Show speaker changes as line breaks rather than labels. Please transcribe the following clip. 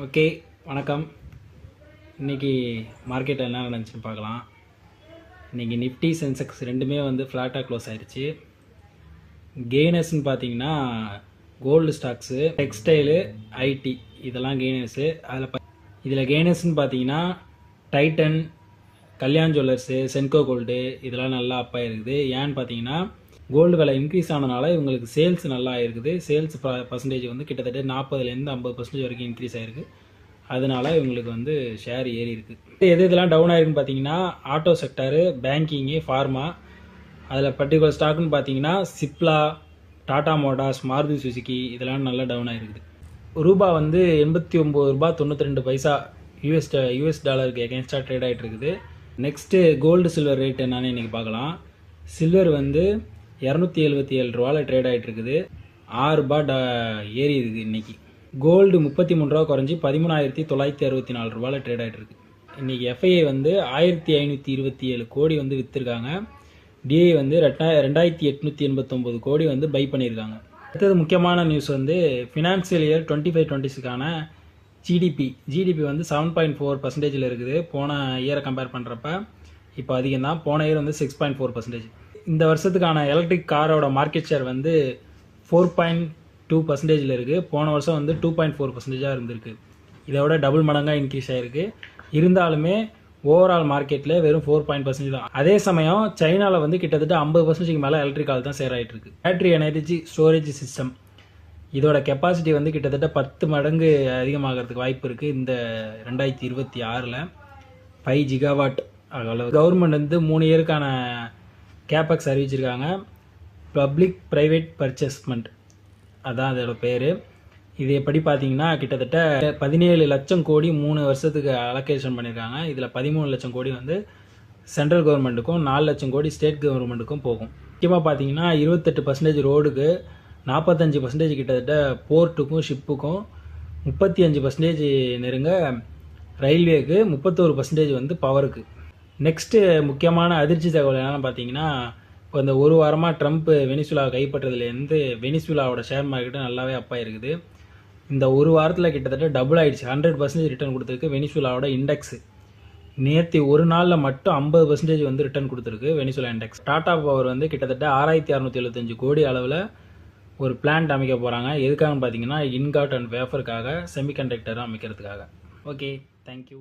Okay, வணக்கம். இன்றைக்கி மார்க்கெட்டில் என்ன நடந்துச்சுன்னு பார்க்கலாம். இன்றைக்கி நிஃப்டி சென்செக்ஸ் ரெண்டுமே ஃப்ளாட்டாக க்ளோஸ் ஆயிடுச்சு. கெய்னர்ஸ்னு பார்த்தீங்கன்னா கோல்டு ஸ்டாக்ஸு, டெக்ஸ்டைலு, ஐடி இதெல்லாம் கெய்னர்ஸு. இதில் கெய்னர்ஸ்னு பார்த்தீங்கன்னா டைட்டன், கல்யாண் ஜுவல்லர்ஸு, சென்கோ கோல்டு இதெல்லாம் நல்லா அப் ஆகிருக்குது. ஏன்னு பார்த்தீங்கன்னா கோல்டு விலை இன்க்ரீஸ் ஆனதுனால இவங்களுக்கு சேல்ஸ் நல்லா ஆகிருக்குது. சேல்ஸ் பர்சன்டேஜ் கிட்டத்தட்ட 40% 50% வரைக்கும் இன்க்ரீஸ் ஆகிருக்கு. அதனால இவங்களுக்கு ஷேர் ஏறி இருக்குது. இதெல்லாம் டவுன் ஆகிருக்குன்னு பார்த்தீங்கன்னா ஆட்டோ செக்டாரு, பேங்கிங்கு, ஃபார்மா. அதில் பர்டிகுலர் ஸ்டாக்குன்னு பார்த்தீங்கன்னா சிப்லா, டாடா மோட்டார்ஸ், மாருதி சுசுகி இதெல்லாம் நல்லா டவுன் ஆகிருக்குது. ரூபா 89 ரூபா 92 பைசா யூஎஸ் டாலருக்கு எகென்ஸ்டாக ட்ரேட் ஆகிட்டு இருக்குது. நெக்ஸ்ட்டு கோல்டு சில்வர் ரேட் என்னன்னு இன்றைக்கி பார்க்கலாம். சில்வர் 277 ரூபாவில் ட்ரேட் ஆகிட்டு இருக்குது. 6 ரூபாய் ஏறி இருக்குது இன்றைக்கி. கோல்டு 33 ரூபா குறைஞ்சி 13,964 ரூபாயில் ட்ரேட் ஆகிட்டு இருக்குது. இன்றைக்கி எஃப்ஐஐ 1527 கோடி விற்றுருக்காங்க. டிஐ 2889 கோடி பை பண்ணியிருக்காங்க. அடுத்தது முக்கியமான நியூஸ் ஃபினான்சியல் இயர் 25-26க்கான ஜிடிபி 7.4% இருக்குது. போன இயரை கம்பேர் பண்ணுறப்ப இப்போ அதிகம் தான். போன இயர் 6.4%. இந்த வருஷத்துக்கான எலக்ட்ரிக் காரோட மார்க்கெட் ஷேர் 4.2% இருக்குது. போன வருஷம் 2.4% இருந்திருக்கு. இதை விட டபுள் மடங்காக இன்க்ரீஸ் ஆகிருக்கு. இருந்தாலுமே ஓவரால் மார்க்கெட்டில் வெறும் 4% தான். அதே சமயம் சைனாவில் கிட்டத்தட்ட 50% மேலே எலக்ட்ரிக் கார் தான் சேர் ஆகிட்டு இருக்கு. பேட்டரி எனர்ஜி ஸ்டோரேஜ் சிஸ்டம் இதோட கெப்பாசிட்டி கிட்டத்தட்ட 10 மடங்கு அதிகமாகிறதுக்கு வாய்ப்பு இருக்குது. இந்த 2026 5 ஜிகாவாட் அளவு. கவர்மெண்ட் 3 இயருக்கான கேபெக்ஸ் அறிவிச்சிருக்காங்க. பப்ளிக் ப்ரைவேட் பர்ச்சேஸ்மெண்ட் அதான் அதோட பேர். இது எப்படி பார்த்தீங்கன்னா கிட்டத்தட்ட 17 லட்சம் கோடி 3 வருஷத்துக்கு அலோகேஷன் பண்ணியிருக்காங்க. இதில் 13 லட்சம் கோடி சென்ட்ரல் கவர்மெண்ட்டுக்கும் 4 லட்சம் கோடி ஸ்டேட் கவர்மெண்ட்டுக்கும் போகும். முக்கியமாக பார்த்தீங்கன்னா 28% ரோடுக்கு, 45% கிட்டத்தட்ட போர்ட்டுக்கும் ஷிப்புக்கும், 35% நெருங்க ரயில்வேக்கு, 31% பவருக்கு. நெக்ஸ்ட்டு முக்கியமான அதிர்ச்சி தகவல் என்னென்னு பார்த்தீங்கன்னா இப்போ இந்த ஒரு வாரமாக ட்ரம்ப் வெனிசுலாவை கைப்பற்றதுலேருந்து வெனிசுலாவோட ஷேர் மார்க்கெட்டு நல்லாவே அப்பாக இருக்குது. இந்த ஒரு வாரத்தில் கிட்டத்தட்ட டபுள் ஆகிடுச்சு. 100% ரிட்டர்ன் கொடுத்துருக்கு வெனிசுலாவோட இண்டெக்ஸு. நேற்று ஒரு நாளில் மட்டும் 50% ரிட்டர்ன் கொடுத்துருக்கு வெனிசுலா இண்டெக்ஸ். டாடா பவர் கிட்டத்தட்ட 6675 கோடி அளவில் ஒரு பிளான்ட் அமைக்க போகிறாங்க. எதுக்காகன்னு பார்த்தீங்கன்னா இன்காட் அண்ட் வேஃபருக்காக, செமிகண்டக்டர் அமைக்கிறதுக்காக. Okay, thank you.